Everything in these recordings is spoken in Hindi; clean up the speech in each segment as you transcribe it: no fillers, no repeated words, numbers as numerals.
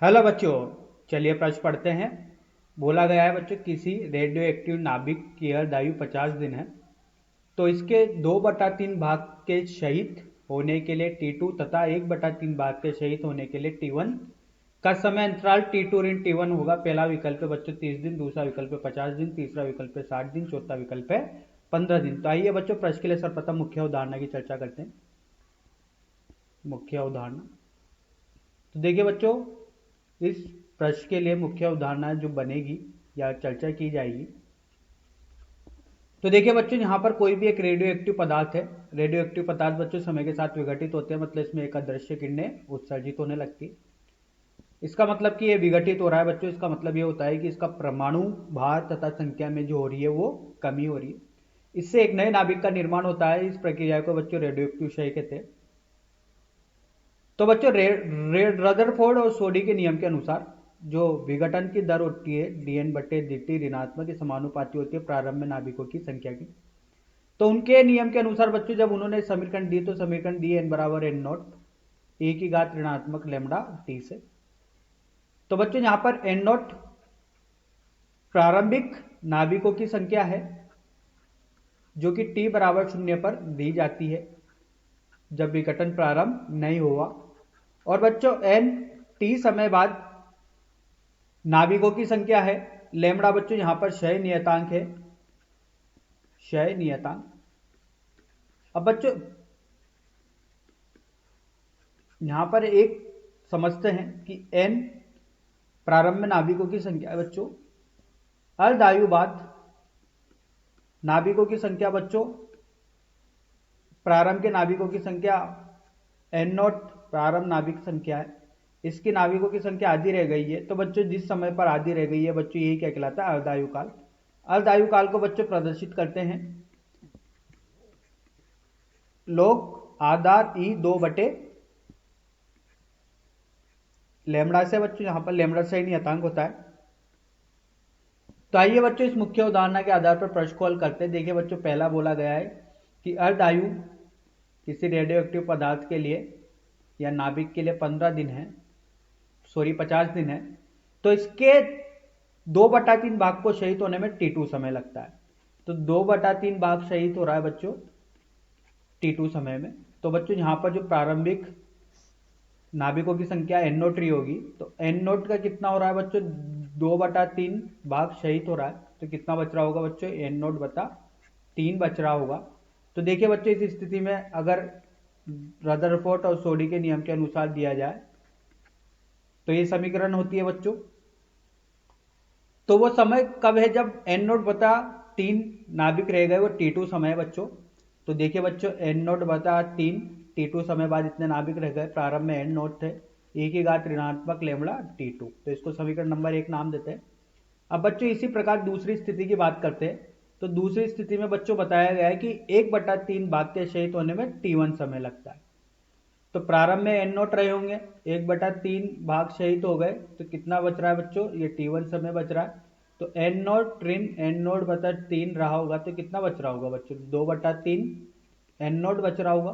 हेलो बच्चों, चलिए प्रश्न पढ़ते हैं। बोला गया है बच्चों, किसी रेडियो एक्टिव नाभिक की आयु 50 दिन है, तो इसके 2/3 भाग के शहीद होने के लिए T2 तथा 1/3 भाग के शहीद होने के लिए T1 का समय अंतराल T2 ऋण T1 होगा। पहला विकल्प है बच्चों 30 दिन, दूसरा विकल्प है 50 दिन, तीसरा विकल्प है 60 दिन, चौथा विकल्प है 15 दिन। तो आइए बच्चों प्रश्न के लिए सर्वप्रथम मुख्य उदाहरण की चर्चा करते हैं। मुख्य उदाहरण, तो देखिए बच्चों, इस प्रश्न के लिए मुख्य उदाहरण जो बनेगी या चर्चा की जाएगी, तो देखिए बच्चों, यहाँ पर कोई भी एक रेडियो एक्टिव पदार्थ है। रेडियो एक्टिव पदार्थ बच्चों समय के साथ विघटित होते हैं, मतलब इसमें एक अदृश्य किरणें उत्सर्जित होने लगती। इसका मतलब कि ये विघटित हो रहा है बच्चों, इसका मतलब ये होता है कि इसका परमाणु भार तथा संख्या में जो हो रही है वो कमी हो रही है। इससे एक नए नाभिक का निर्माण होता है। इस प्रक्रिया को बच्चों रेडियो एक्टिव क्षय कहते हैं। तो बच्चों, रदरफोर्ड और सोडी के नियम के अनुसार जो विघटन की दर होती है dN/dt ऋणात्मक के समानुपाती होती है प्रारंभ में नाभिकों की संख्या की। तो उनके नियम के अनुसार बच्चों, जब उन्होंने समीकरण दी तो समीकरण दी n बराबर n नॉट ए की घात ऋणात्मक लेमडा टी से। तो बच्चों, यहां पर n नॉट प्रारंभिक नाभिकों की संख्या है जो कि t बराबर 0 पर दी जाती है जब विघटन प्रारंभ नहीं हुआ। और बच्चों, n t समय बाद नाभिकों की संख्या है। लेमड़ा बच्चों यहां पर क्षय नियतांक है, क्षय नियतांक। अब बच्चों यहां पर एक समझते हैं कि n प्रारंभ में नाभिकों की संख्या है बच्चों। अर्धायु बाद नाभिकों की संख्या बच्चों, प्रारंभ के नाभिकों की संख्या n नॉट प्रारंभ नाभिक संख्या है, इसकी नाभिकों की संख्या आधी रह गई है। तो बच्चों जिस समय पर आधी रह गई है बच्चों, यही क्या कहलाता है? अर्धायु काल। अर्धायु काल को बच्चों प्रदर्शित करते हैं लोग आधार ई 2 लेमड़ा से बच्चों, यहां पर लेमड़ा से ही नियतांक होता है। तो आइए बच्चों इस मुख्य उदाहरण के आधार पर प्रश्न को हल करते हैं। देखिए बच्चों, पहला बोला गया है कि अर्धायु किसी रेडियो एक्टिव पदार्थ के लिए या नाभिक के लिए 15 दिन है, सॉरी 50 दिन है। तो इसके 2/3 भाग को शहीद होने में T2 समय लगता है। तो 2/3 भाग शहीद हो रहा है बच्चों T2 समय में। तो बच्चों यहां पर जो प्रारंभिक नाभिकों की संख्या n नोट रही होगी, तो n नोट का कितना हो रहा है बच्चों? 2/3 भाग शहीद हो रहा है, तो कितना बच रहा होगा बच्चों? n नोट बटा 3 बच रहा होगा। तो देखिए बच्चों, इस स्थिति में अगर रदरफोर्ड और सोडी के नियम के अनुसार दिया जाए तो ये समीकरण होती है बच्चों। तो वो समय कब है जब n नोट बता 3 नाभिक रह गए, वो T2 समय है बच्चों। तो देखिए बच्चों, n नोट बता 3 T2 समय बाद इतने नाभिक रह गए, प्रारंभ में n नोट थे, e की घात ऋणात्मक लेमड़ा T2। तो इसको समीकरण नंबर 1 नाम देते हैं। अब बच्चों इसी प्रकार दूसरी स्थिति की बात करते हैं। तो दूसरी स्थिति में बच्चों बताया गया है कि 1/3 भाग के शहीद होने में T1 समय लगता है। तो प्रारंभ में n नोट रहे होंगे, 1/3 भाग शहीद हो गए, तो कितना बच रहा है बच्चों? ये T1 समय बच रहा है। तो n नोट ऋण n नोट बटा 3 रहा होगा, तो कितना बच रहा होगा बच्चों? 2/3 n नोट बच रहा होगा।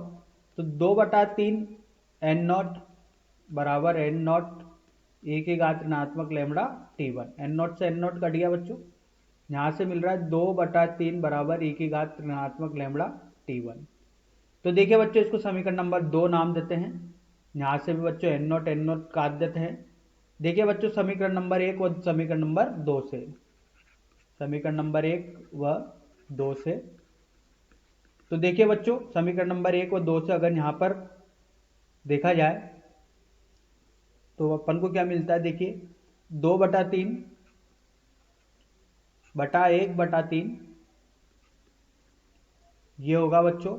तो 2/3 n नोट बराबर n नोट e की घात ऋणात्मक लेमड़ा T1। n नोट से n नोट कट गया बच्चों, यहां से मिल रहा है 2/3 बराबर e की घात ऋणात्मक लेमड़ा T1। तो देखिए बच्चों, इसको समीकरण नंबर 2 नाम देते हैं। यहां से भी बच्चों n नोट काट देते हैं। देखिए बच्चों, समीकरण नंबर 1 व समीकरण नंबर 2 से, समीकरण नंबर 1 व 2 से। तो देखिए बच्चों, समीकरण नंबर 1 व 2 से अगर यहां पर देखा जाए तो अपन को क्या मिलता है? देखिए 2/3 बटा 1/3 ये होगा बच्चों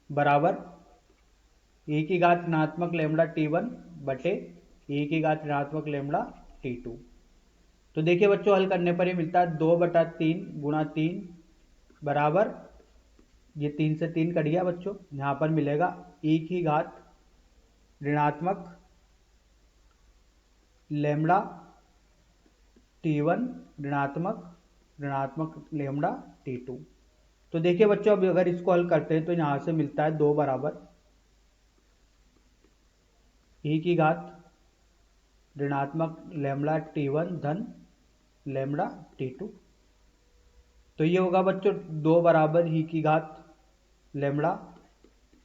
बराबर e की घात ऋणात्मक लेमड़ा T1 बटे e की घात ऋणात्मक लेमड़ा T2। तो देखिए बच्चों, हल करने पर ये मिलता है 2/3 गुणा 3 बराबर, ये 3 से 3 कट गया बच्चों, यहां पर मिलेगा e की घात ऋणात्मक लेमड़ा T1 ऋणात्मक लेमड़ा T2। तो देखिए बच्चों, अब अगर इसको हल करते हैं तो यहां से मिलता है 2 बराबर e की घात ऋणात्मक लेमड़ा T1 धन लेमड़ा T2। तो ये होगा बच्चों 2 बराबर ही की घात लेमड़ा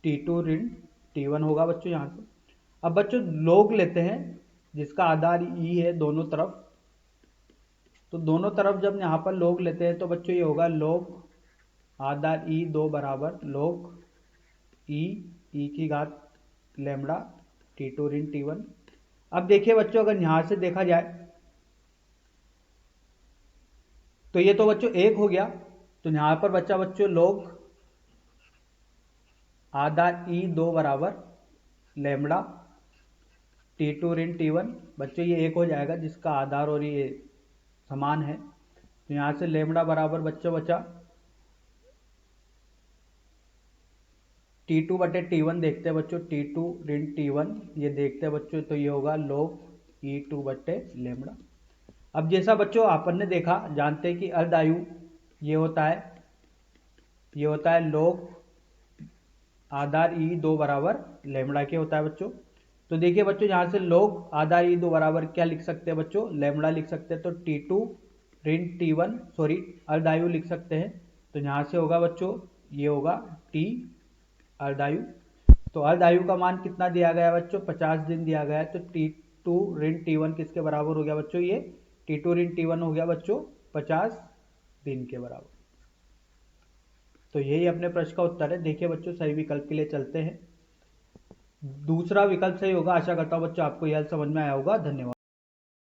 T2 ऋण T1 होगा बच्चों यहाँ से। अब बच्चों लॉग लेते हैं जिसका आधार ई है दोनों तरफ, तो दोनों तरफ जब यहाँ पर लॉग लेते हैं तो बच्चों ये होगा लॉग आधार ई 2 बराबर लॉग ई की घात लेमड़ा T2 ऋण T1। अब देखिए बच्चों अगर यहाँ से देखा जाए तो ये तो बच्चों 1 हो गया, तो यहाँ पर बच्चा बच्चों लॉग आधार ई 2 बराबर लेमड़ा T2 ऋण T1। बच्चों ये 1 हो जाएगा जिसका आधार और ये समान है, तो यहाँ से लेमड़ा बराबर बच्चों बचा T2 बटे T1 देखते हैं बच्चों, T2 ऋण T1 ये देखते हैं बच्चों, तो ये होगा log E2 बटे लेमड़ा। अब जैसा बच्चों अपन ने देखा जानते हैं कि अर्धायु ये होता है log आधार E2 बराबर लेमड़ा के होता है बच्चों। तो देखिए बच्चों यहाँ से log आधार E2 बराबर क्या लिख सकते हैं बच्चों, लेमड़ा लिख सकते हैं, तो T2 ऋण T1 सॉरी अर्धायु लिख सकते हैं, तो यहाँ से होगा बच्चों ये होगा T अर्धायु। तो अर्धायु का मान कितना दिया गया है बच्चों, 50 दिन दिया गया है, तो T2 ऋण T1 किसके बराबर हो गया बच्चों, ये T2 ऋण T1 हो गया बच्चों 50 दिन के बराबर। तो यही अपने प्रश्न का उत्तर है। देखिए बच्चों सही विकल्प के लिए चलते हैं, दूसरा विकल्प सही होगा। आशा करता हूँ बच्चों आपको यह समझ में आया होगा। धन्यवाद।